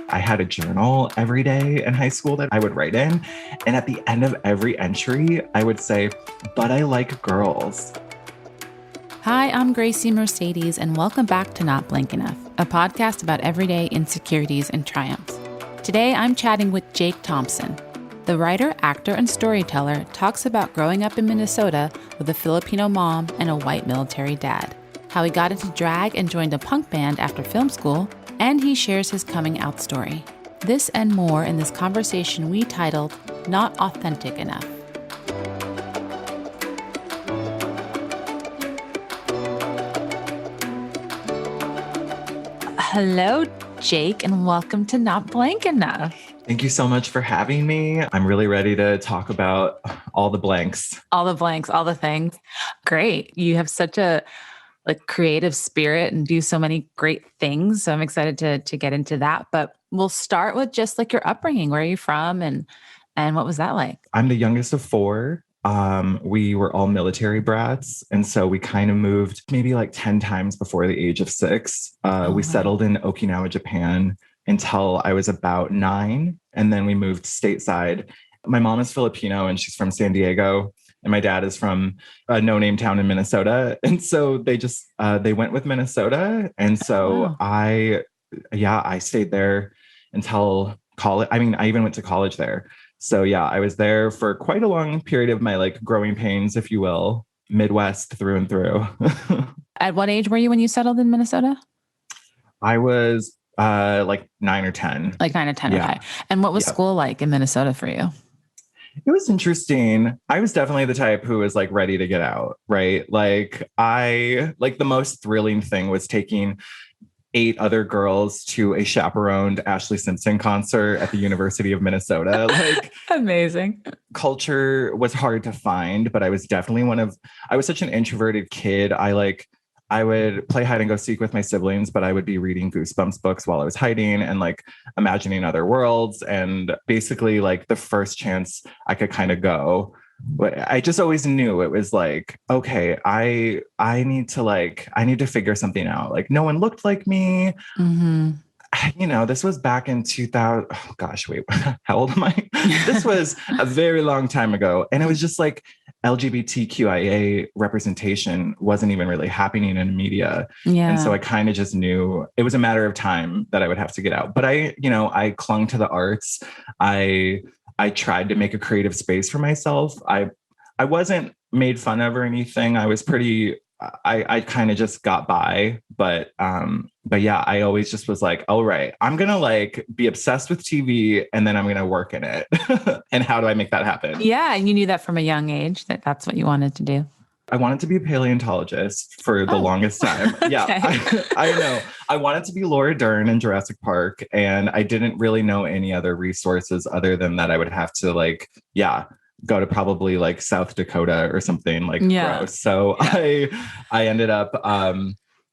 I had a journal every day in high school that I would write in. And at the end of every entry, I would say, but I like girls. Hi, I'm Grasie Mercedes, and welcome back to Not Blank Enough, a podcast about everyday insecurities and triumphs. Today, I'm chatting with Jake Thompson. The writer, actor, and storyteller talks about growing up in Minnesota with a Filipino mom and a white military dad, how he got into drag and joined a punk band after film school, and he shares his coming out story. This and more in this conversation we titled Not Authentic Enough. Hello, Jake, and welcome to Not Blank Enough. Thank you so much for having me. I'm really ready to talk about all the blanks. All the blanks, all the things. Great. You have such a creative spirit and do so many great things. So I'm excited to get into that. But we'll start with just like your upbringing. Where are you from and what was that like? I'm the youngest of four. We were all military brats. And so we kind of moved maybe like 10 times before the age of 6. We settled in Okinawa, Japan until I was about 9. And then we moved stateside. My mom is Filipino and she's from San Diego. And my dad is from a no-name town in Minnesota. And so they went with Minnesota. And so I stayed there until college. I mean, I even went to college there. So yeah, I was there for quite a long period of my growing pains, if you will, Midwest through and through. At what age were you when you settled in Minnesota? I was 9 or 10. Like 9 or 10, yeah. Okay. And what was school like in Minnesota for you? It was interesting. I was definitely the type who was ready to get out, right? The most thrilling thing was taking 8 other girls to a chaperoned Ashlee Simpson concert at the University of Minnesota. Amazing. Culture was hard to find, but I was definitely I was such an introverted kid. I would play hide and go seek with my siblings, but I would be reading Goosebumps books while I was hiding and imagining other worlds. And basically the first chance I could kind of go, I just always knew it was okay, I need to figure something out. No one looked like me. Mm-hmm. This was back in 2000. Oh gosh, wait, how old am I? This was a very long time ago. And it was just LGBTQIA representation wasn't even really happening in media. Yeah. And so I kind of just knew it was a matter of time that I would have to get out. But I clung to the arts. I tried to make a creative space for myself. I wasn't made fun of or anything. I was I kind of just got by, but yeah, I always just was all right, I'm going to be obsessed with TV and then I'm going to work in it. And how do I make that happen? Yeah. And you knew that from a young age that's what you wanted to do. I wanted to be a paleontologist for the longest time. Yeah, okay. I know. I wanted to be Laura Dern in Jurassic Park. And I didn't really know any other resources other than that I would have to go to probably South Dakota or something gross. So I ended up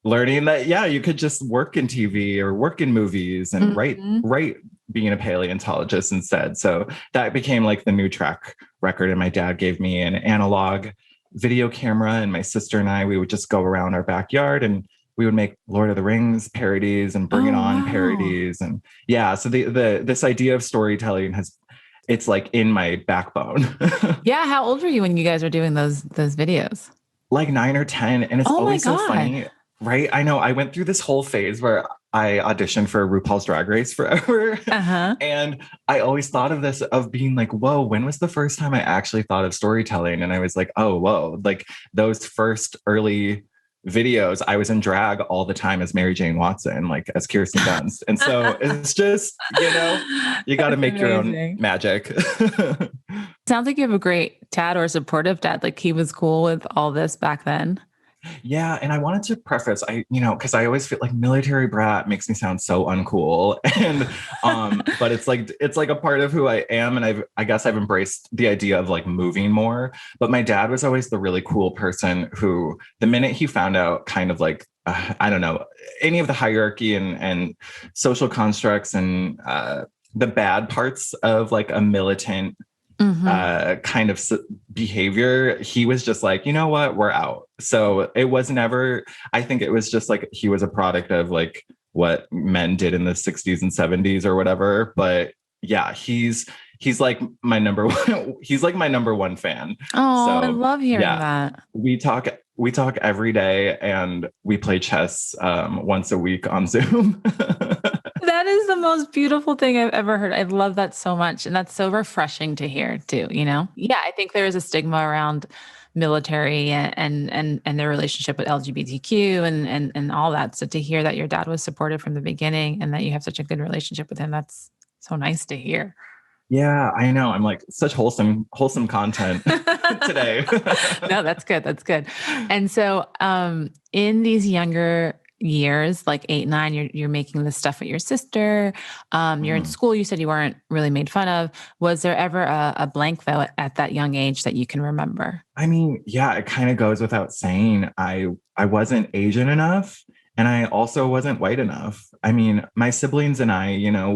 learning that, you could just work in TV or work in movies and write being a paleontologist instead. So that became the new track record. And my dad gave me an analog video camera, and my sister and we would just go around our backyard and we would make Lord of the Rings parodies and Bring It On parodies. And so this idea of storytelling it's in my backbone. Yeah. How old were you when you guys were doing those videos? 9 or 10. And it's always so funny, right? I know I went through this whole phase where I auditioned for RuPaul's Drag Race forever. Uh-huh. And I always thought of being whoa, when was the first time I actually thought of storytelling? And I was oh, whoa, those first early videos, I was in drag all the time as Mary Jane Watson, as Kirsten Dunst. And so it's just, you got to make your own magic. Sounds like you have a great dad or a supportive dad. He was cool with all this back then. Yeah. And I wanted to preface, because I always feel military brat makes me sound so uncool. And, but it's a part of who I am. And I guess I've embraced the idea of moving more. But my dad was always the really cool person who, the minute he found out kind of I don't know, any of the hierarchy and social constructs and the bad parts of a militant kind of behavior, he was just you know what, we're out. So it was never, I think it was just he was a product of what men did in the 60s and 70s or whatever. But yeah, he's like my number one. He's like my number one fan. Oh, I So love hearing yeah, that. we talk every day, and we play chess once a week on Zoom. That is the most beautiful thing I've ever heard. I love that so much. And that's so refreshing to hear too, you know? Yeah, I think there is a stigma around military and their relationship with LGBTQ and all that. So to hear that your dad was supportive from the beginning and that you have such a good relationship with him, that's so nice to hear. Yeah, I know. I'm like such wholesome content today. No, that's good. That's good. And so in these younger years, like 8, 9, you're making this stuff with your sister. You're in school. You said you weren't really made fun of. Was there ever a blank though at that young age that you can remember? I mean, yeah, it kind of goes without saying. I wasn't Asian enough, and I also wasn't white enough. I mean, my siblings and I, you know,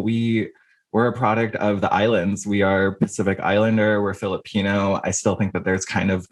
we're a product of the islands. We are Pacific Islander. We're Filipino. I still think that there's kind of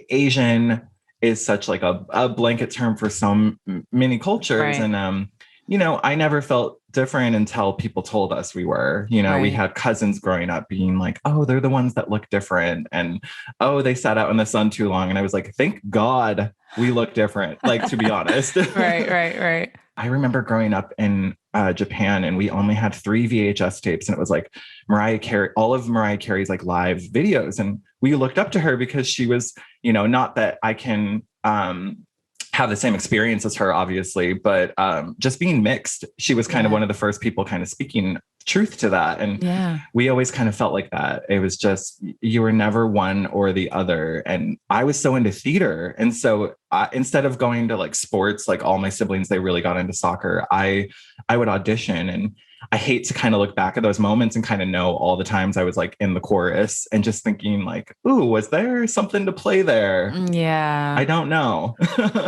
Asian is such like a blanket term for so many cultures. Right. And, you know, I never felt different until people told us we were, you know, we Right. had cousins growing up being like, oh, they're the ones that look different. And, oh, they sat out in the sun too long. And I was like, thank God we look different. Like, to be honest. Right. I remember growing up in Japan, and we only had 3 VHS tapes, and it was like Mariah Carey, all of Mariah Carey's like live videos. And we looked up to her because she was, you know, not that I can have the same experience as her, obviously, but just being mixed, she was kind of one of the first people kind of speaking truth to that. And we always kind of felt like that. It was just, you were never one or the other. And I was so into theater. And so instead of going to like sports, like all my siblings, they really got into soccer. I would audition, and I hate to kind of look back at those moments and kind of know all the times I was like in the chorus and just thinking like, ooh, was there something to play there? Yeah. I don't know.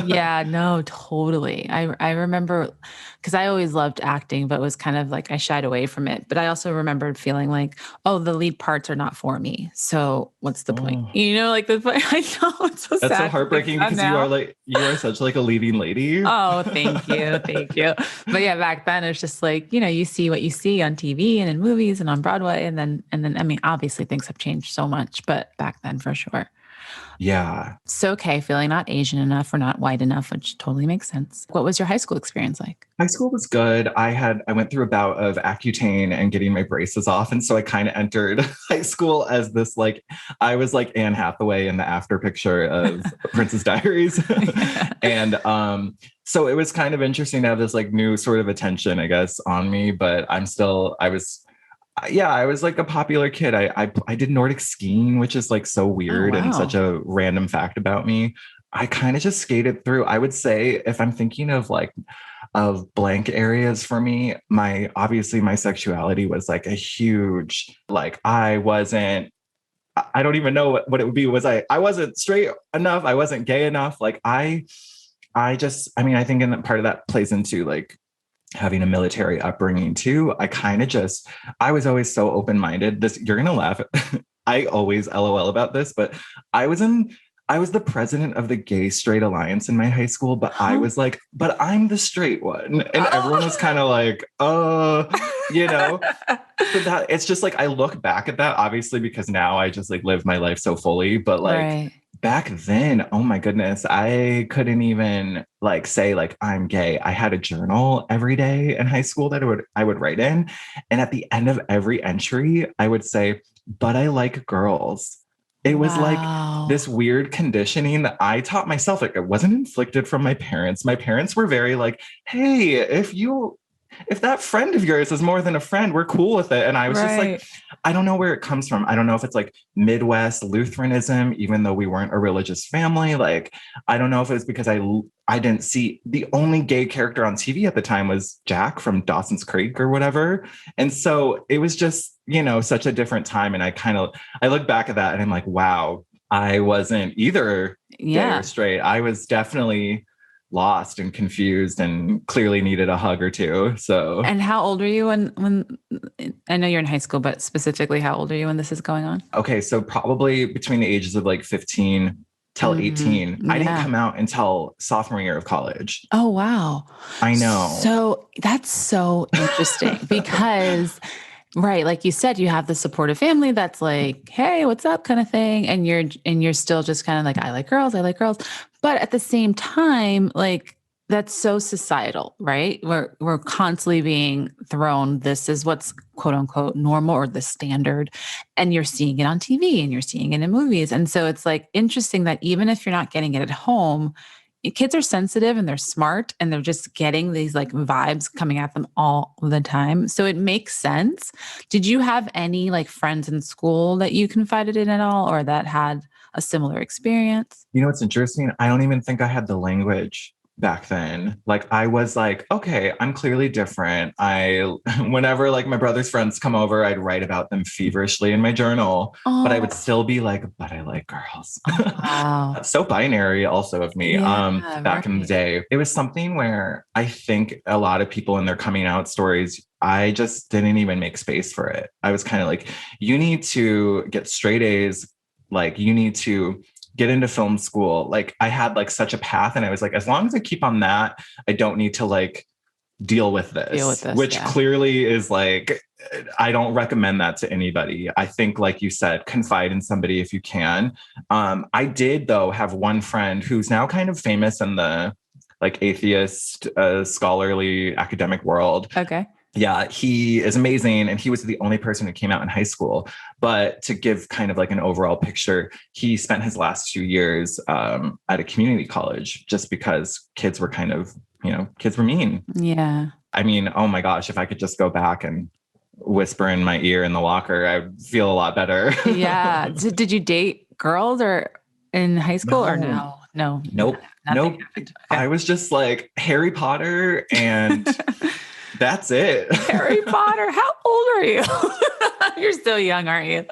Yeah, no, totally. I remember because I always loved acting, but was kind of like I shied away from it. But I also remembered feeling like, oh, the lead parts are not for me. So what's the point? You know, like the I know it's so That's sad. so heartbreaking because you are such like a leading lady. Oh, thank you. But yeah, back then it's just like, you know, you see what you see on TV and in movies and on Broadway, and then I mean, obviously things have changed so much, but back then for sure. Yeah. So, okay, feeling not Asian enough or not white enough, which totally makes sense. What was your high school experience like? High school was good. I went through a bout of Accutane and getting my braces off. And so I kind of entered high school as this, like, I was like Anne Hathaway in the after picture of Princess Diaries. And so it was kind of interesting to have this like new sort of attention, I guess, on me. But I was like a popular kid. I did Nordic skiing, which is like so weird and such a random fact about me. I kind of just skated through. I would say if I'm thinking of blank areas for me, my sexuality was like a huge, like I don't even know what it would be. I wasn't straight enough. I wasn't gay enough. Like I think in that part of that plays into like having a military upbringing too. I was always so open-minded. You're going to laugh. I always LOL about this, but I was the president of the Gay Straight Alliance in my high school, but I was like, but I'm the straight one. And everyone was kind of like, you know, but that it's just like, I look back at that obviously because now I just like live my life so fully, but like back then, oh my goodness, I couldn't even like say like I'm gay. I had a journal every day in high school that I would write in. And at the end of every entry, I would say, but I like girls. It was like this weird conditioning that I taught myself. Like it wasn't inflicted from my parents. My parents were very like, hey, if that friend of yours is more than a friend, we're cool with it. And I was just like, I don't know where it comes from. I don't know if it's like Midwest Lutheranism, even though we weren't a religious family. Like, I don't know if it was because I didn't see the only gay character on TV at the time was Jack from Dawson's Creek or whatever. And so it was just, you know, such a different time. And I look back at that and I'm like, wow, I wasn't either gay or straight. I was definitely lost and confused and clearly needed a hug or two. So, and how old were you when I know you're in high school, but specifically how old are you when this is going on? Okay. So probably between the ages of like 15 till 18. I didn't Yeah. come out until sophomore year of college. Oh, wow. I know. So that's so interesting because, right, like you said, you have the supportive family that's like, hey, what's up kind of thing. And you're still just kind of like, I like girls, I like girls. But at the same time, like that's so societal, right? We're constantly being thrown, this is what's quote unquote normal or the standard. And you're seeing it on TV and you're seeing it in movies. And so it's like interesting that even if you're not getting it at home, kids are sensitive and they're smart and they're just getting these like vibes coming at them all the time. So it makes sense. Did you have any like friends in school that you confided in at all or that had a similar experience? You know what's interesting? I don't even think I had the language back then. Like I was like, okay, I'm clearly different. Whenever like my brother's friends come over, I'd write about them feverishly in my journal, but I would still be like, but I like girls. Wow. That's so binary also of me. Back in the day, it was something where I think a lot of people in their coming out stories, I just didn't even make space for it. I was kind of like, you need to get straight A's. Like you need to get into film school. Like I had like such a path and I was like, as long as I keep on that, I don't need to like deal with this, which clearly is like, I don't recommend that to anybody. I think, like you said, confide in somebody if you can. I did though have one friend who's now kind of famous in the like atheist, scholarly academic world. Okay. Yeah, he is amazing. And he was the only person who came out in high school. But to give kind of like an overall picture, he spent his last 2 years at a community college just because kids were kind of, kids were mean. Yeah. I mean, oh my gosh, if I could just go back and whisper in my ear in the locker, I'd feel a lot better. Yeah. Did you date girls or in high school or no? No. Nope. Nope. Okay. I was just like Harry Potter and that's it. Harry Potter. How old are you? You're still young, aren't you?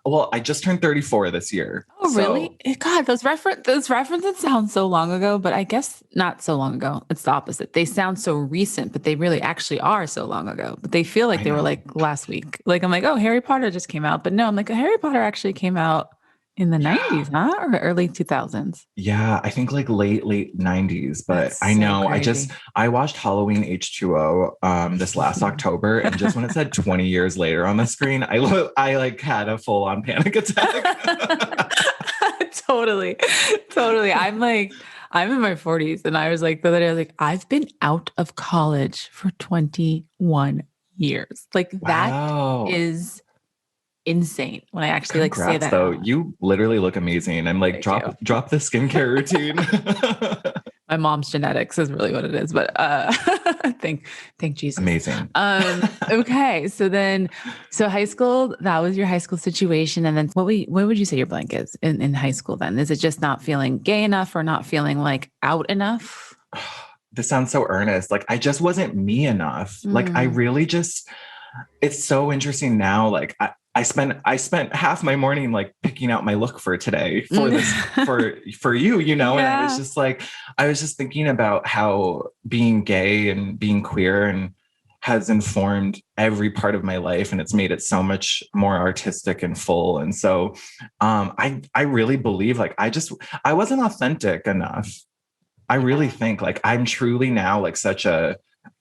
Well, I just turned 34 this year. Oh, really? God, those references sound so long ago, but I guess not so long ago. It's the opposite. They sound so recent, but they really actually are so long ago. But they feel like they were like last week. Like I'm like, oh, Harry Potter just came out. But no, I'm like, Harry Potter actually came out in the 90s, huh? Or early 2000s? Yeah, I think like late 90s. But that's I know, so I watched Halloween H2O this last October. And just when it said 20 years later on the screen, I like had a full on panic attack. Totally. I'm in my 40s. And I was like, the other day, I was like, I've been out of college for 21 years. Like that is insane when I actually like say that. Though you literally look amazing. I'm like, drop the skincare routine. My mom's genetics is really what it is, but thank Jesus. Amazing. Okay, so high school, that was your high school situation, and then what would you say your blank is in high school? Then is it just not feeling gay enough or not feeling like out enough? This sounds so earnest. Like I just wasn't me enough. Like I really just. It's so interesting now. Like I spent half my morning like picking out my look for today for this for you, and I was just like, I was just thinking about how being gay and being queer and has informed every part of my life, and it's made it so much more artistic and full. And so I really believe like I wasn't authentic enough. I really think like I'm truly now like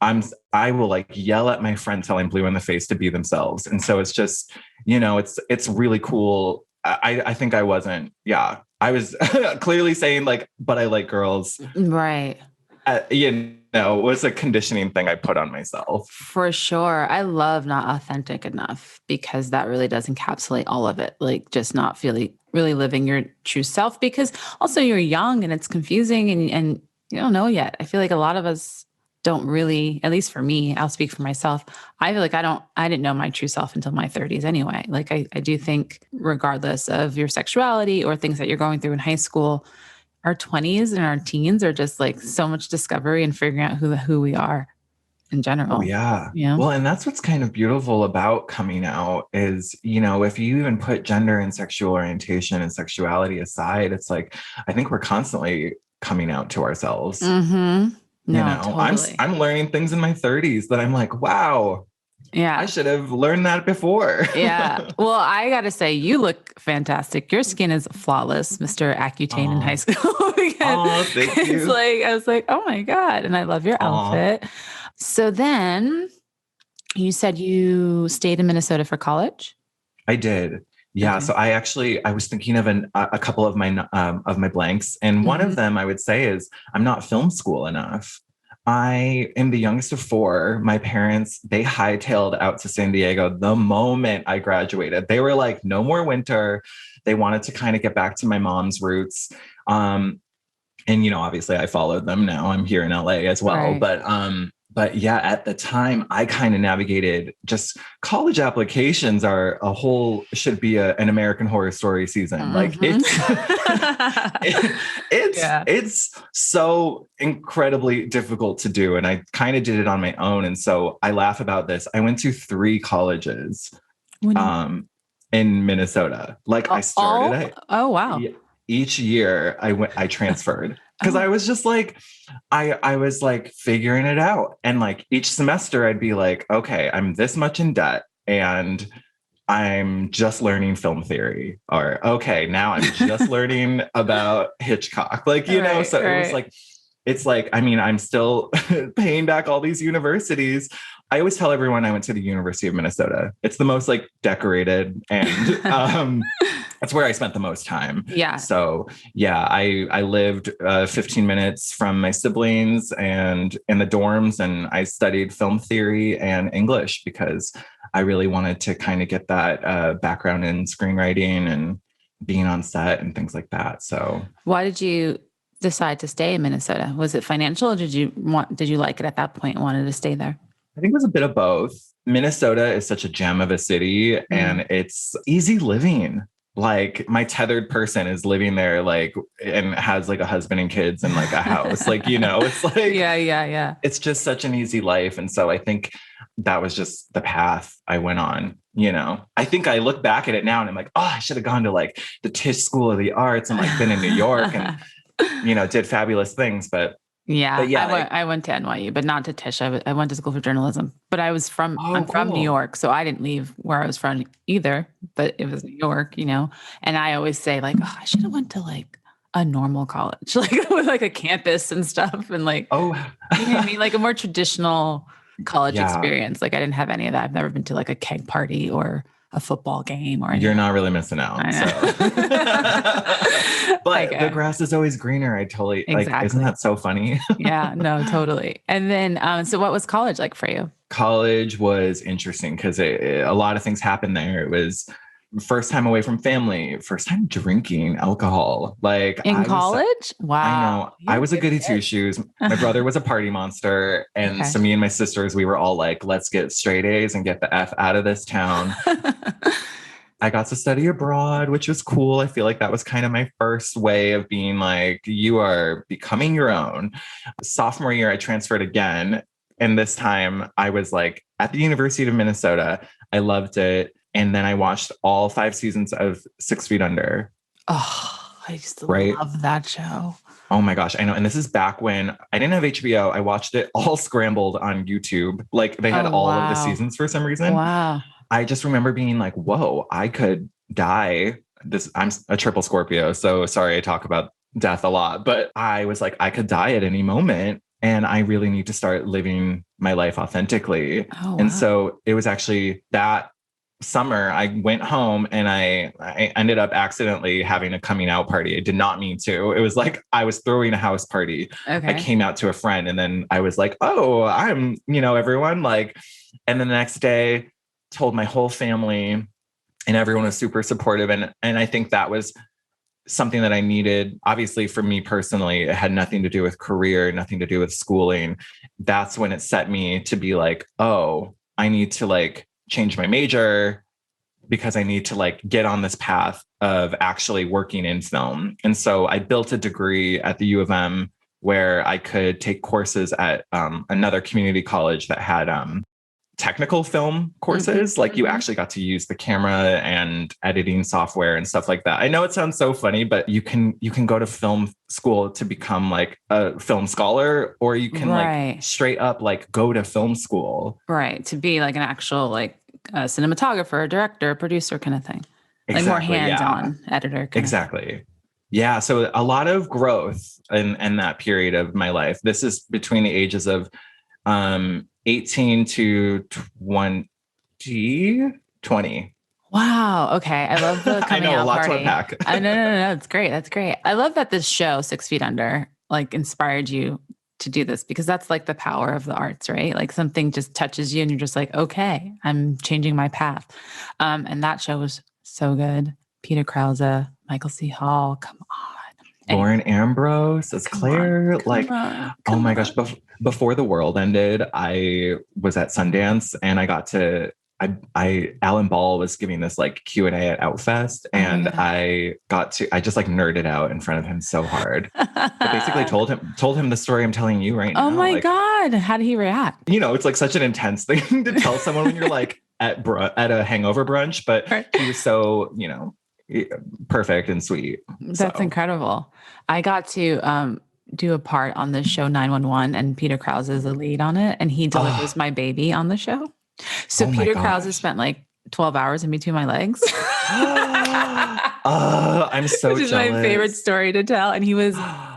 I will like yell at my friends till I'm blue in the face to be themselves. And so it's just, it's really cool. I think I wasn't, I was clearly saying like, but I like girls. Right. It was a conditioning thing I put on myself. For sure. I love not authentic enough because that really does encapsulate all of it. Like just not really living your true self, because also you're young and it's confusing and you don't know yet. I feel like a lot of us don't really, at least for me, I'll speak for myself. I feel like I didn't know my true self until my 30s anyway. Like I do think regardless of your sexuality or things that you're going through in high school, our 20s and our teens are just like so much discovery and figuring out who we are in general. Oh, yeah. Well, and that's what's kind of beautiful about coming out is, if you even put gender and sexual orientation and sexuality aside, it's like, I think we're constantly coming out to ourselves. Mm-hmm. No, totally. I'm learning things in my 30s that I'm like, wow, Yeah. I should have learned that before. Yeah. Well, I got to say, you look fantastic. Your skin is flawless, Mr. Accutane in high school. Oh, thank you. It's like, I was like, oh my God. And I love your outfit. So then you said you stayed in Minnesota for college? I did. Yeah. Okay. So I was thinking of a couple of my blanks. And one of them I would say is I'm not film school enough. I am the youngest of four. My parents, they hightailed out to San Diego the moment I graduated. They were like, no more winter. They wanted to kind of get back to my mom's roots. And, you know, obviously I followed them. Now I'm here in LA as well. Right. But yeah, at the time I kind of navigated just college applications should be an American Horror Story season. Like it's so incredibly difficult to do. And I kind of did it on my own. And so I laugh about this. I went to 3 colleges in Minnesota. Like I started. Oh, wow. Each year I transferred. Because I was just like, I was like figuring it out. And like each semester I'd be like, okay, I'm this much in debt and I'm just learning film theory. Or okay, now I'm just learning about Hitchcock. Like, you know, so it was like, it's like, I mean, I'm still paying back all these universities. I always tell everyone I went to the University of Minnesota. It's the most like decorated and that's where I spent the most time. Yeah. So yeah, I lived 15 minutes from my siblings and in the dorms, and I studied film theory and English because I really wanted to kind of get that background in screenwriting and being on set and things like that. So why did you decide to stay in Minnesota? Was it financial, or did you like it at that point and wanted to stay there? I think it was a bit of both. Minnesota is such a gem of a city and it's easy living. Like my tethered person is living there, like, and has like a husband and kids and like a house, like, you know, it's like, yeah. It's just such an easy life. And so I think that was just the path I went on, you know. I think I look back at it now and I'm like, oh, I should have gone to like the Tisch School of the Arts and like been in New York and, you know, did fabulous things. But yeah, I went to NYU, but not to Tisch. I went to school for journalism, but I'm from New York. So I didn't leave where I was from either, but it was New York, you know? And I always say like, oh, I should have went to like a normal college, like with like a campus and stuff. And like, you know what I mean? Like a more traditional college experience. Like I didn't have any of that. I've never been to like a keg party or a football game or anything. You're not really missing out. So. But the grass is always greener. I totally like, isn't that so funny? Yeah, no, totally. And then, so what was college like for you? College was interesting because a lot of things happened there. It was first time away from family, first time drinking alcohol. Like in college? Wow. I know. I was a goody two shoes. My brother was a party monster. And so me and my sisters, we were all like, let's get straight A's and get the F out of this town. I got to study abroad, which was cool. I feel like that was kind of my first way of being like, you are becoming your own. Sophomore year, I transferred again. And this time I was like at the University of Minnesota. I loved it. And then I watched all 5 seasons of 6 Feet Under. Oh, I used to love that show. Oh my gosh, I know. And this is back when I didn't have HBO. I watched it all scrambled on YouTube. Like they had all of the seasons for some reason. Wow. I just remember being like, whoa, I could die. I'm a triple Scorpio. So sorry, I talk about death a lot, but I was like, I could die at any moment. And I really need to start living my life authentically. Oh, wow. And so it was actually that summer I went home and I ended up accidentally having a coming out party. I did not mean to. It was like I was throwing a house party. Okay. I came out to a friend and then I was like, oh, I'm, you know, everyone like, and then the next day told my whole family and everyone was super supportive. And I think that was something that I needed. Obviously for me personally, it had nothing to do with career, nothing to do with schooling. That's when it set me to be like, oh, I need to like change my major because I need to like get on this path of actually working in film. And so I built a degree at the U of M where I could take courses at another community college that had technical film courses. Like you actually got to use the camera and editing software and stuff like that. I know it sounds so funny, but you can go to film school to become like a film scholar, or you can like straight up like go to film school. Right. To be like an actual like cinematographer, director, producer kind of thing. Like more hands-on editor. Exactly. Yeah. So a lot of growth in that period of my life. This is between the ages of 18 to 20. Wow. Okay. I love the coming out party. To unpack. No. It's great. That's great. I love that this show, 6 Feet Under, like inspired you to do this, because that's like the power of the arts, right? Like something just touches you and you're just like, okay, I'm changing my path. And that show was so good. Peter Krause, Michael C. Hall, come on. Lauren Ambrose as Claire. Oh my gosh. Before the world ended, I was at Sundance and I got to, Alan Ball was giving this like Q&A at Outfest, and I just like nerded out in front of him so hard. I basically told him the story I'm telling you right now. Oh my God. How did he react? You know, it's like such an intense thing to tell someone when you're like at a hangover brunch, but he was so, you know, perfect and sweet. That's incredible. I got to do a part on the show 911, and Peter Krause is the lead on it, and he delivers my baby on the show. So Peter Krause spent like 12 hours in between my legs. I'm so Which is jealous. my favorite story to tell. And he was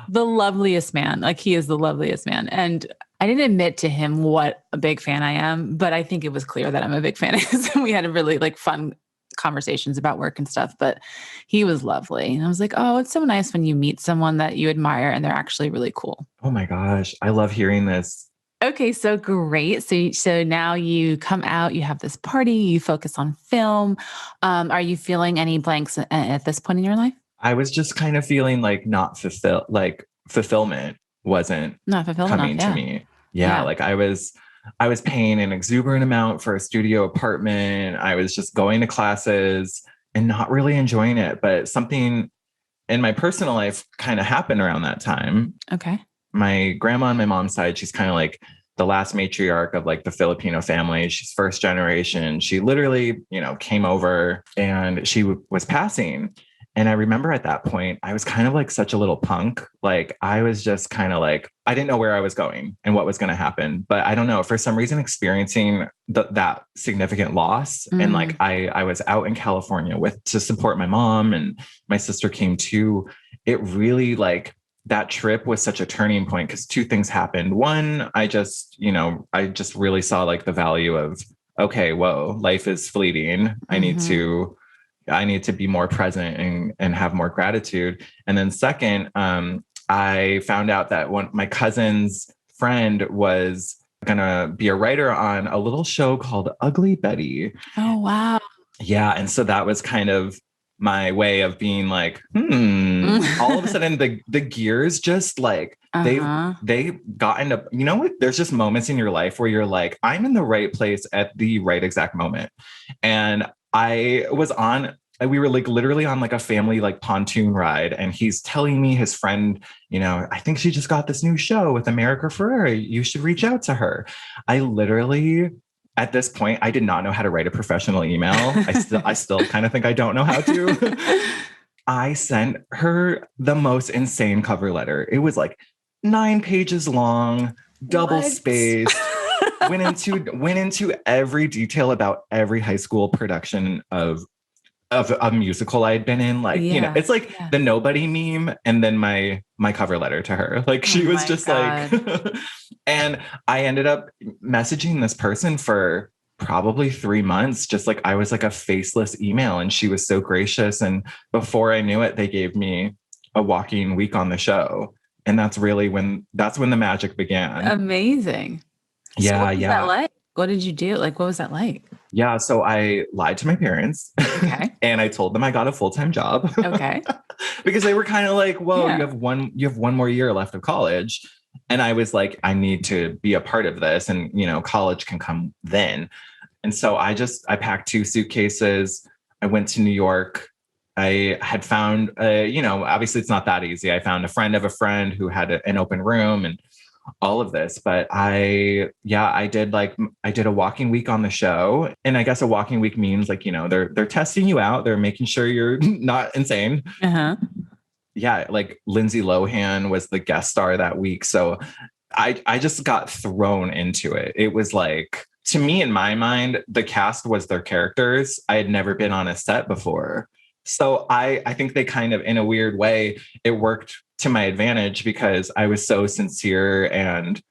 the loveliest man. Like he is the loveliest man. And I didn't admit to him what a big fan I am, but I think it was clear that I'm a big fan. So we had a really like fun conversations about work and stuff, but he was lovely. And I was like, oh, it's so nice when you meet someone that you admire and they're actually really cool. Oh my gosh. I love hearing this. Okay, so great. So now you come out, you have this party, you focus on film. Are you feeling any blanks at this point in your life? I was just kind of feeling like fulfillment wasn't coming to me. Yeah. Like I was paying an exuberant amount for a studio apartment. I was just going to classes and not really enjoying it. But something in my personal life kind of happened around that time. Okay. My grandma on my mom's side, she's kind of like the last matriarch of like the Filipino family. She's first generation. She literally, you know, came over and she was passing. And I remember at that point, I was kind of like such a little punk. Like I was just kind of like, I didn't know where I was going and what was going to happen. But I don't know, for some reason, experiencing that significant loss. And like, I was out in California to support my mom, and my sister came too. It really like, that trip was such a turning point because two things happened. One, I just really saw like the value of, okay, whoa, life is fleeting. I need to be more present and have more gratitude. And then second, I found out that my cousin's friend was going to be a writer on a little show called Ugly Betty. Oh, wow. Yeah. And so that was kind of my way of being like, all of a sudden the gears just like, they got into, you know what? There's just moments in your life where you're like, I'm in the right place at the right exact moment. And we were like literally on like a family like pontoon ride, and he's telling me his friend, you know, I think she just got this new show with America Ferrera. You should reach out to her. I literally, at this point, I did not know how to write a professional email. I still kind of think I don't know how to. I sent her the most insane cover letter. It was like 9 pages long, double spaced. went into every detail about every high school production of a musical I had been in. Like, you know, it's like the Nobody meme, and then my cover letter to her. Like she was just like, and I ended up messaging this person for probably 3 months. Just like, I was like a faceless email, and she was so gracious. And before I knew it, they gave me a walking week on the show. And that's when the magic began. Amazing. Yeah. So what was that like? What did you do? Like, what was that like? Yeah. So I lied to my parents. Okay. And I told them I got a full-time job. Okay. Because they were kind of like, whoa, you have one more year left of college. And I was like, I need to be a part of this. And, you know, college can come then. And so I packed 2 suitcases. I went to New York. I had found, you know, obviously it's not that easy. I found a friend of a friend who had an open room, and all of this. But I did a walking week on the show. And I guess a walking week means like, they're testing you out. They're making sure you're not insane. Uh-huh. Yeah. Like Lindsay Lohan was the guest star that week. So I just got thrown into it. It was like, to me, in my mind, the cast was their characters. I had never been on a set before. So I think they kind of, in a weird way, it worked to my advantage because I was so sincere and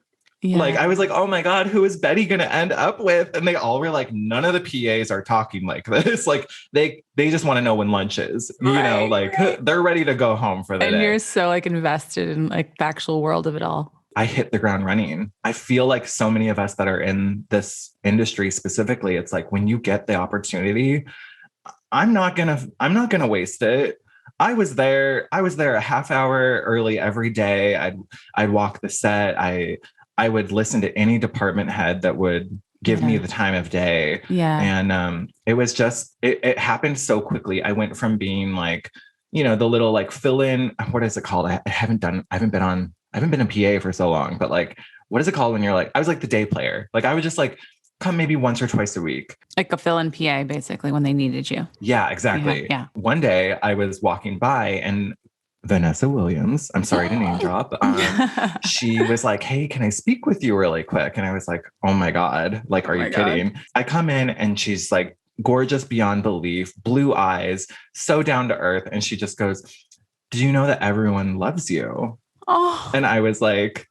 like, I was like, oh my God, who is Betty going to end up with? And they all were like, none of the PAs are talking like this. Like they just want to know when lunch is, they're ready to go home for the day. And you're so like invested in like the actual world of it all. I hit the ground running. I feel like so many of us that are in this industry specifically, it's like when you get the opportunity, I'm not gonna waste it. I was there a half hour early every day. I'd walk the set. I would listen to any department head that would give me the time of day. Yeah. And it was just it happened so quickly. I went from being like, the little like fill in, what is it called? I haven't been a PA for so long, but like, what is it called when you're like, I was like the day player. Like I would just like come maybe once or twice a week. Like a fill-in PA, basically, when they needed you. Yeah, exactly. Yeah. One day I was walking by and Vanessa Williams, I'm sorry to name drop. She was like, hey, can I speak with you really quick? And I was like, oh my God, like, are you kidding? I come in and she's like gorgeous beyond belief, blue eyes, so down to earth. And she just goes, do you know that everyone loves you? Oh. And I was like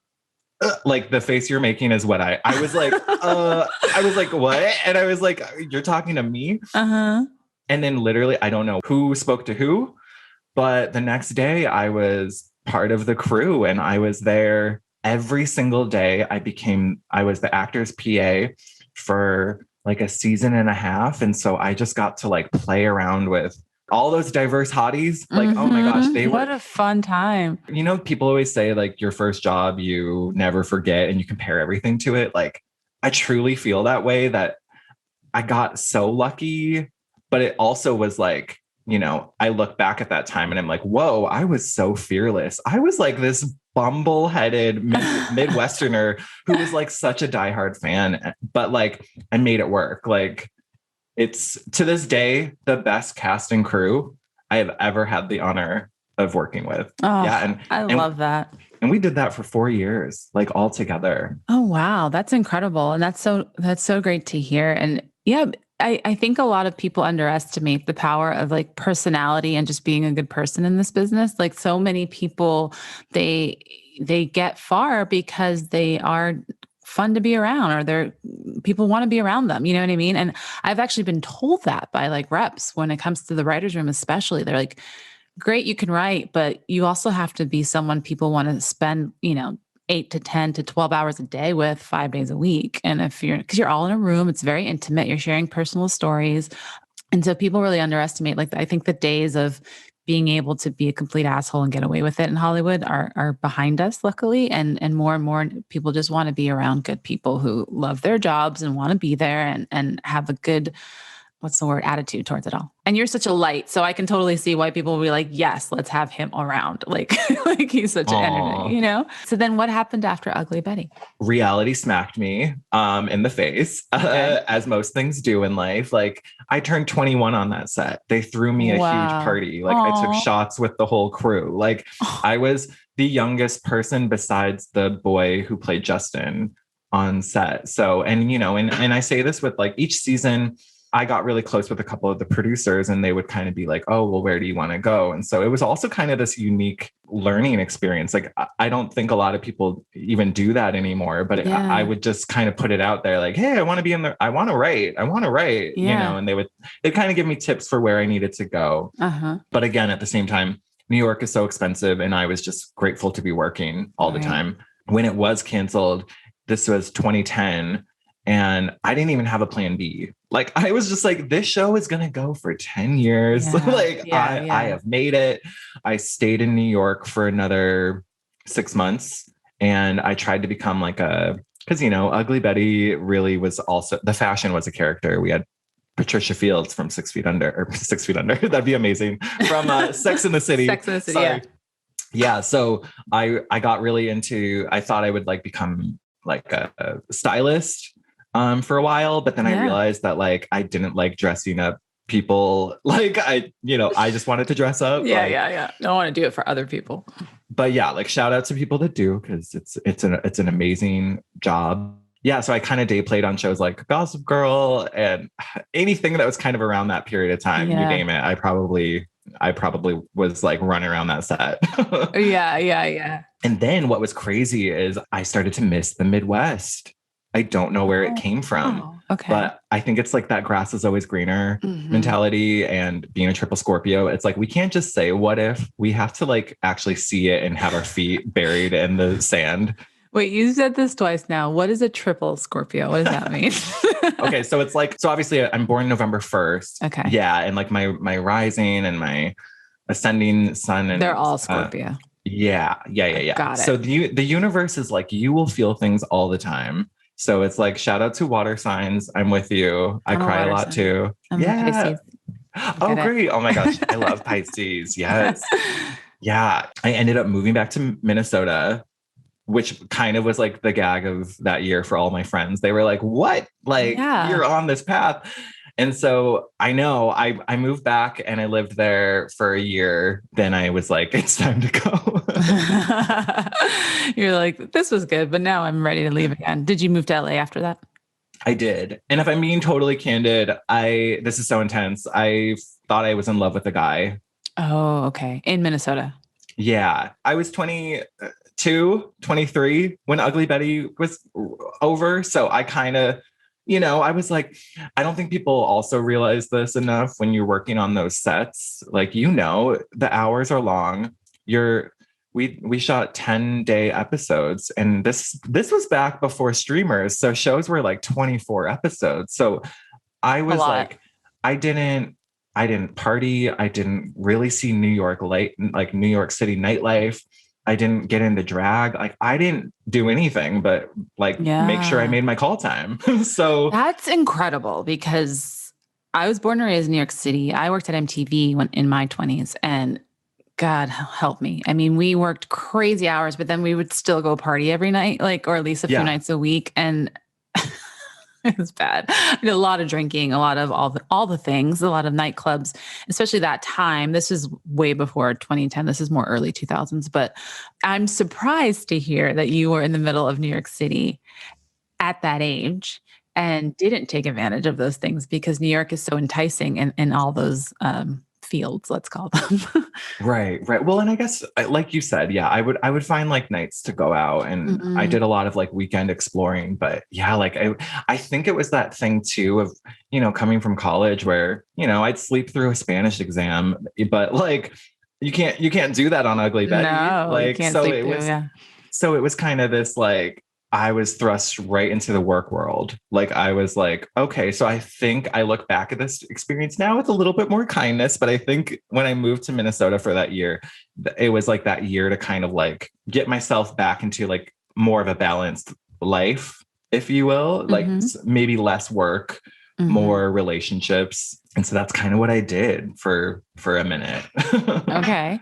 the face you're making is what I was like, I was like, what? And I was like, you're talking to me? Uh-huh. And then literally, I don't know who spoke to who, but the next day I was part of the crew and I was there every single day. I was the actor's PA for like a season and a half. And so I just got to like play around with all those diverse hotties. Like, oh my gosh, what a fun time. People always say like your first job, you never forget and you compare everything to it. Like I truly feel that way, that I got so lucky, but it also was like, I look back at that time and I'm like, whoa, I was so fearless. I was like this bumble-headed Midwesterner who was like such a diehard fan, but like I made it work. Like it's to this day, the best cast and crew I have ever had the honor of working with. Oh, yeah. I love that. And we did that for 4 years, like all together. Oh, wow. That's incredible. And that's so great to hear. And yeah, I think a lot of people underestimate the power of like personality and just being a good person in this business. Like so many people, they get far because they are fun to be around, or people want to be around them. You know what I mean? And I've actually been told that by like reps when it comes to the writer's room, especially. They're like, great, you can write, but you also have to be someone people want to spend, 8 to 10 to 12 hours a day with 5 days a week. And because you're all in a room, it's very intimate, you're sharing personal stories. And so people really underestimate, like, I think the days of being able to be a complete asshole and get away with it in Hollywood are behind us, luckily. And more people just want to be around good people who love their jobs and want to be there and have a good, attitude towards it all. And you're such a light. So I can totally see why people will be like, yes, let's have him around. Like he's such an energy, So then what happened after Ugly Betty? Reality smacked me in the face, as most things do in life. Like I turned 21 on that set. They threw me a huge party. Like I took shots with the whole crew. Like I was the youngest person besides the boy who played Justin on set. So, and I say this with like each season, I got really close with a couple of the producers and they would kind of be like, oh, well, where do you want to go? And so it was also kind of this unique learning experience. Like, I don't think a lot of people even do that anymore, but I would just kind of put it out there like, hey, I want to be I want to write, and they'd kind of give me tips for where I needed to go. Uh-huh. But again, at the same time, New York is so expensive and I was just grateful to be working all the time. When it was canceled, this was 2010. And I didn't even have a plan B. Like, I was just like, this show is going to go for 10 years. I have made it. I stayed in New York for another 6 months. And I tried to become like because, Ugly Betty really was also, the fashion was a character. We had Patricia Fields from 6 Feet Under. That'd be amazing. From Sex and the City. Sex and the City, Sorry. yeah, so I got really into, I thought I would like become like a stylist for a while, but then I realized that like I didn't like dressing up people. Like I just wanted to dress up. Yeah. Don't want to do it for other people. But yeah, like shout out to people that do, because it's an amazing job. Yeah, so I kind of day played on shows like Gossip Girl and anything that was kind of around that period of time. You name it, I probably was like running around that set. Yeah. And then what was crazy is I started to miss the Midwest. I don't know where it came from. Oh, okay. But I think it's like that grass is always greener mentality, and being a triple Scorpio, it's like, we can't just say what if, we have to like actually see it and have our feet buried in the sand. Wait, you said this twice now. What is a triple Scorpio? What does that mean? Okay, so it's like, so obviously I'm born November 1st. Okay. Yeah, and like my rising and my ascending sun, and they're all Scorpio. Yeah. Got it. So the universe is like, you will feel things all the time. So it's like, shout out to water signs. I'm with you. I cry a lot too. I'm Pisces. Oh, great. Oh my gosh. I love Pisces. Yes. Yeah. I ended up moving back to Minnesota, which kind of was like the gag of that year for all my friends. They were like, what? Like, you're on this path. And so I know I moved back and I lived there for a year. Then I was like, it's time to go. You're like, this was good, but now I'm ready to leave again. Did you move to LA after that? I did. And if I'm being totally candid, this is so intense. I thought I was in love with a guy. Oh, okay. In Minnesota. Yeah. I was 22, 23 when Ugly Betty was over. So I kind of, I was like, I don't think people also realize this enough when you're working on those sets. Like, the hours are long. We shot 10-day episodes, and this was back before streamers. So shows were like 24 episodes. So I was like, I didn't party. I didn't really see New York New York City nightlife. I didn't get into drag. Like, I didn't do anything but make sure I made my call time. So that's incredible, because I was born and raised in New York City. I worked at MTV in my 20s, and God help me. I mean, we worked crazy hours, but then we would still go party every night, or at least a few nights a week. And it was bad. I did a lot of drinking, a lot of all the things, a lot of nightclubs, especially that time. This is way before 2010. This is more early 2000s. But I'm surprised to hear that you were in the middle of New York City at that age and didn't take advantage of those things, because New York is so enticing in all those fields, let's call them. Right. Well, and I guess, like you said, yeah, I would find like nights to go out, and I did a lot of like weekend exploring. But yeah, like I think it was that thing too of, coming from college where, I'd sleep through a Spanish exam, but like you can't do that on Ugly Betty. No, like, you can't so sleep it through, was, so it was kind of this like, I was thrust right into the work world. Like, I was like, okay, so I think I look back at this experience now with a little bit more kindness. But I think when I moved to Minnesota for that year, it was like that year to kind of like get myself back into like more of a balanced life, if you will, like maybe less work, more relationships. And so that's kind of what I did for a minute. Okay.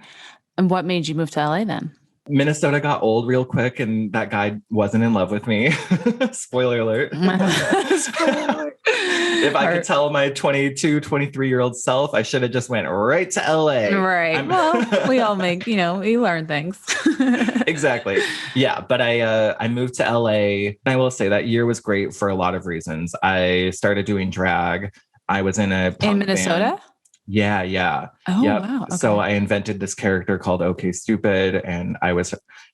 And what made you move to LA then? Minnesota got old real quick, and that guy wasn't in love with me. Spoiler alert. If I could tell my 22, 23-year-old self, I should have just went right to LA. Right. Well, we all make, we learn things. Exactly. Yeah. But I moved to LA. And I will say that year was great for a lot of reasons. I started doing drag. I was in a punk in Minnesota band. Yeah. Oh, wow. Okay. So I invented this character called OK Stupid, and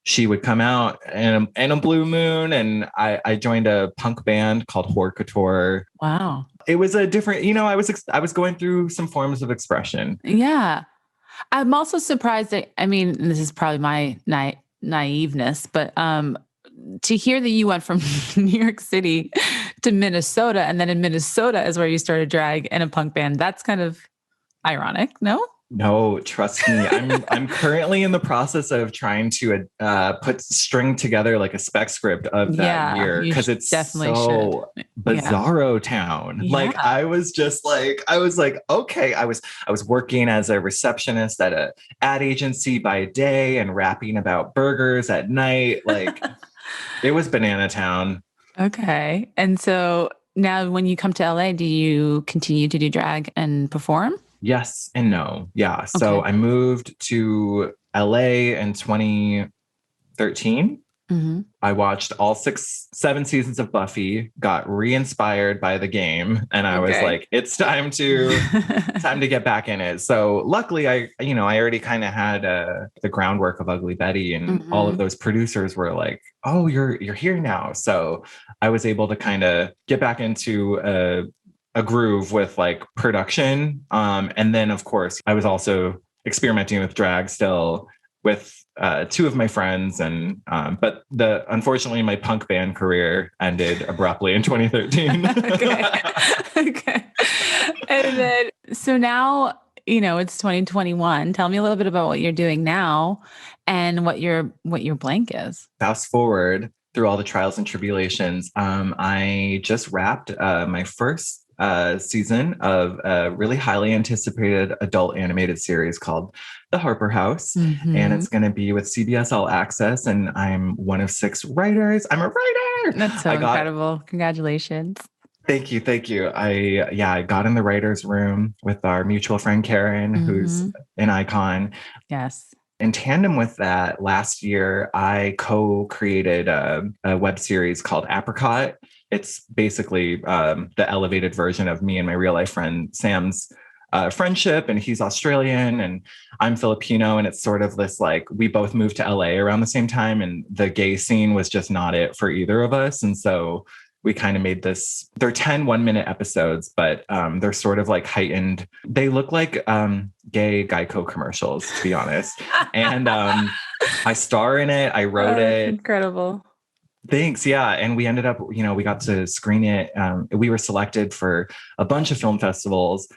she would come out in a blue moon, and I joined a punk band called Horde Couture. Wow. It was a different, I was going through some forms of expression. Yeah. I'm also surprised that, this is probably my naiveness, but to hear that you went from New York City to Minnesota, and then in Minnesota is where you started drag and a punk band, that's kind of ironic, no? No, trust me. I'm currently in the process of trying to string together like a spec script of that Yeah, year you because it's definitely should. so Yeah. bizarro town. Like Yeah. I was like, okay, I was working as a receptionist at a ad agency by day and rapping about burgers at night. Like it was banana town. Okay. And so now when you come to LA, do you continue to do drag and perform? Yes and no. Yeah. So Okay. I moved to LA in 2013. Hmm. I watched all seven seasons of Buffy, got re-inspired by the game, and I was Okay. like, it's time to get back in it. So luckily I already kind of had the groundwork of Ugly Betty, and all of Hmm. those producers were like, oh, you're here now. So I was able to kind of get back into a groove with like production. And then of course I was also experimenting with drag still with two of my friends, and but unfortunately my punk band career ended abruptly in 2013. Okay. Okay. And then, so now, it's 2021. Tell me a little bit about what you're doing now and what your blank is. Fast forward through all the trials and tribulations, I just wrapped my first season of a really highly anticipated adult animated series called The Harper House. And Hmm. it's going to be with CBS All Access. And I'm one of six writers. I'm a writer. That's so I got incredible. Congratulations. Thank you. Thank you. I got in the writer's room with our mutual friend, Karen, who's Hmm. an icon. Yes. In tandem with that, last year, I co-created a web series called Apricot. It's basically the elevated version of me and my real life friend, Sam's friendship. And he's Australian and I'm Filipino. And it's sort of this like, we both moved to LA around the same time. And the gay scene was just not it for either of us. And so we kind of made this, they're 10 1-minute episodes, but they're sort of like heightened. They look like gay Geico commercials, to be honest. And I star in it. I wrote Oh, that's it. incredible. Thanks. Yeah. And we ended up, we got to screen it. We were selected for a bunch of film festivals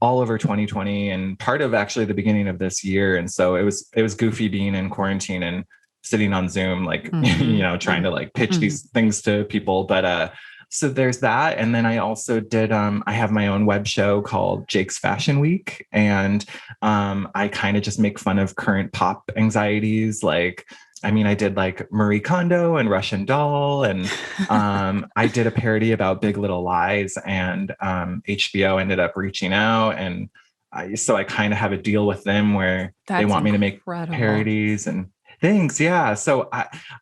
all over 2020 and part of actually the beginning of this year. And so it was goofy being in quarantine and sitting on Zoom, like, Hmm. trying to like pitch Hmm. these things to people. But so there's that. And then I also did, I have my own web show called Jake's Fashion Week. And I kind of just make fun of current pop anxieties. Like, I mean, I did like Marie Kondo and Russian Doll, and I did a parody about Big Little Lies, and HBO ended up reaching out, and so I kind of have a deal with them where they That's want me to make incredible. parodies and things. Yeah. So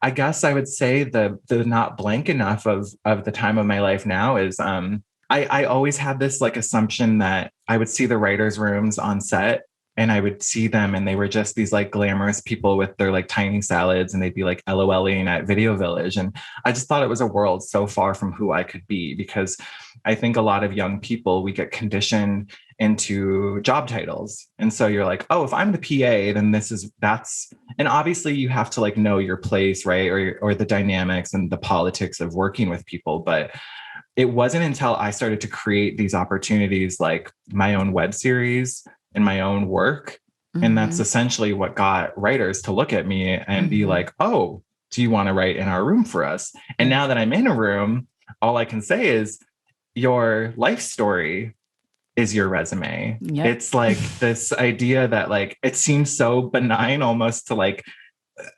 I guess I would say the not blank enough of the time of my life now is I always had this like assumption that I would see the writers' rooms on set and I would see them and they were just these like glamorous people with their like tiny salads and they'd be like LOLing at Video Village. And I just thought it was a world so far from who I could be, because I think a lot of young people, we get conditioned into job titles. And so you're like, oh, if I'm the PA, then that's, and obviously you have to like know your place, right? Or the dynamics and the politics of working with people. But it wasn't until I started to create these opportunities, like my own web series and my own work. And that's Hmm. essentially what got writers to look at me and be Hmm. like, oh, do you want to write in our room for us? And now that I'm in a room, all I can say is your life story is your resume. Yep. It's like this idea that like, it seems so benign almost to like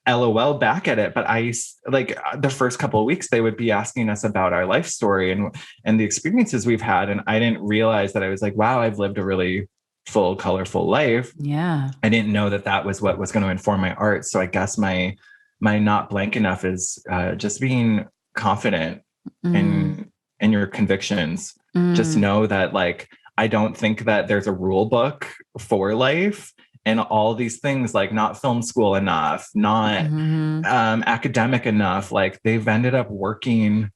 LOL back at it. But I like the first couple of weeks, they would be asking us about our life story and the experiences we've had. And I didn't realize that I was like, wow, I've lived a really full, colorful life. Yeah. I didn't know that that was what was going to inform my art. So I guess my not blank enough is just being confident Mm. in your convictions. Just Mm. know that like I don't think that there's a rule book for life and all these things, like not film school enough, not Hmm. academic enough. Like they've ended up working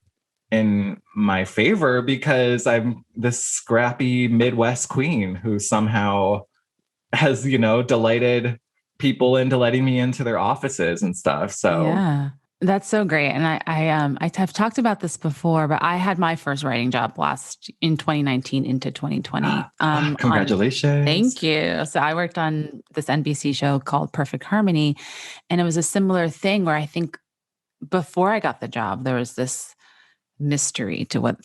in my favor because I'm this scrappy Midwest queen who somehow has, delighted people into letting me into their offices and stuff. So Yeah. That's so great. And I have talked about this before, but I had my first writing job in 2019 into 2020. Congratulations. Thank you. So I worked on this NBC show called Perfect Harmony. And it was a similar thing where I think before I got the job, there was this mystery to what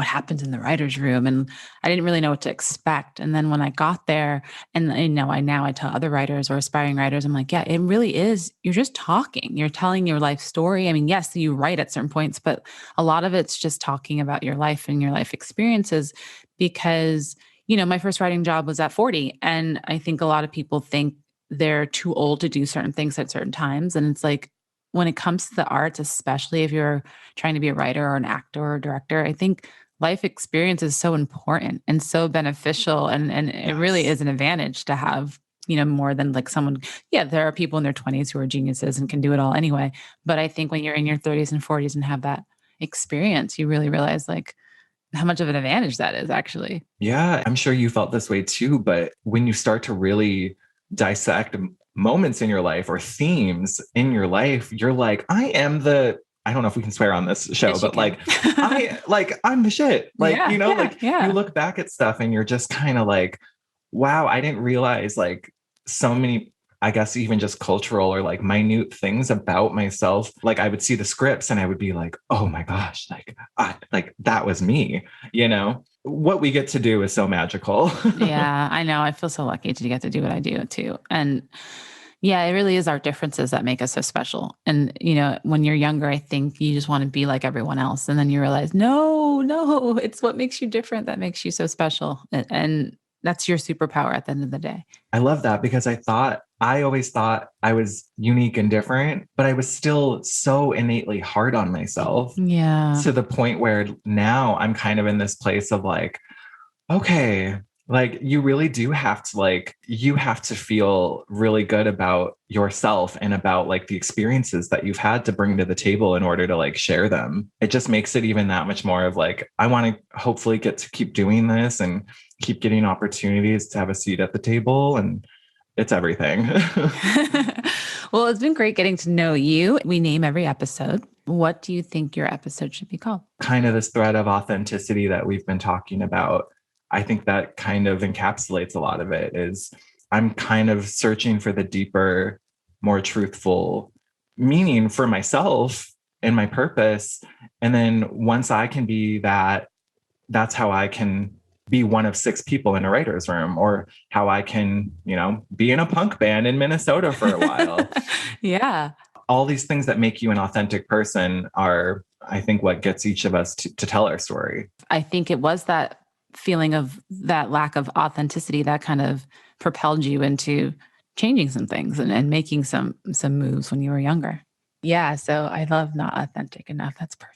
happens in the writer's room. And I didn't really know what to expect. And then when I got there and I tell other writers or aspiring writers, I'm like, yeah, it really is. You're just talking, you're telling your life story. I mean, yes, you write at certain points, but a lot of it's just talking about your life and your life experiences because, my first writing job was at 40. And I think a lot of people think they're too old to do certain things at certain times. And it's like, when it comes to the arts, especially if you're trying to be a writer or an actor or a director, I think life experience is so important and so beneficial. And it really is an advantage to have, more than like someone, there are people in their 20s who are geniuses and can do it all anyway. But I think when you're in your 30s and 40s and have that experience, you really realize like how much of an advantage that is actually. Yeah, I'm sure you felt this way too. But when you start to really dissect moments in your life or themes in your life, you're like, I don't know if we can swear on this show, but like, I'm the shit. Like, you look back at stuff and you're just kind of like, wow, I didn't realize like so many, I guess, even just cultural or like minute things about myself. Like I would see the scripts and I would be like, oh my gosh, like that was me, What we get to do is so magical. Yeah, I know. I feel so lucky to get to do what I do too. And yeah, it really is our differences that make us so special. And, when you're younger, I think you just want to be like everyone else. And then you realize, no, it's what makes you different that makes you so special. And that's your superpower at the end of the day. I love that because I always thought I was unique and different, but I was still so innately hard on myself. Yeah. To the point where now I'm kind of in this place of like, okay, like you really do have to you have to feel really good about yourself and about like the experiences that you've had to bring to the table in order to like share them. It just makes it even that much more of like, I want to hopefully get to keep doing this and keep getting opportunities to have a seat at the table. And it's everything. Well, it's been great getting to know you. We name every episode. What do you think your episode should be called? Kind of this thread of authenticity that we've been talking about. I think that kind of encapsulates a lot of it. Is I'm kind of searching for the deeper, more truthful meaning for myself and my purpose. And then once I can be that, that's how I can be one of 6 people in a writer's room, or how I can, be in a punk band in Minnesota for a while. Yeah. All these things that make you an authentic person are, I think, what gets each of us to tell our story. I think it was that feeling of that lack of authenticity that kind of propelled you into changing some things and making some moves when you were younger. Yeah. So I love Not Authentic Enough. That's perfect.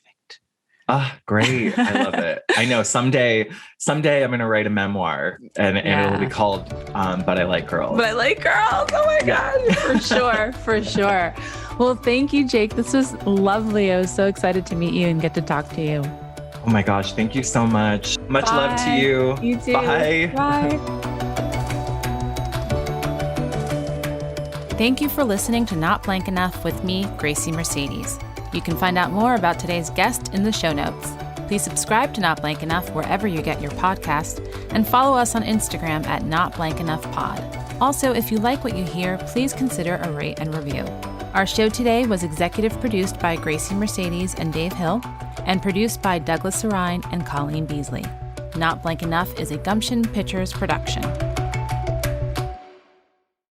Great. I love it. I know someday I'm going to write a memoir and it'll be called, But I Like Girls. But I Like Girls. Oh my God. For sure. For sure. Well, thank you, Jake. This was lovely. I was so excited to meet you and get to talk to you. Oh my gosh. Thank you so much. Much love to you. You too. Bye. Bye. Thank you for listening to Not Blank Enough with me, Grasie Mercedes. You can find out more about today's guest in the show notes. Please subscribe to Not Blank Enough wherever you get your podcasts and follow us on Instagram at Not Blank Enough Pod. Also, if you like what you hear, please consider a rate and review. Our show today was executive produced by Grasie Mercedes and Dave Hill and produced by Douglas Sarine and Colleen Beasley. Not Blank Enough is a Gumption Pictures production.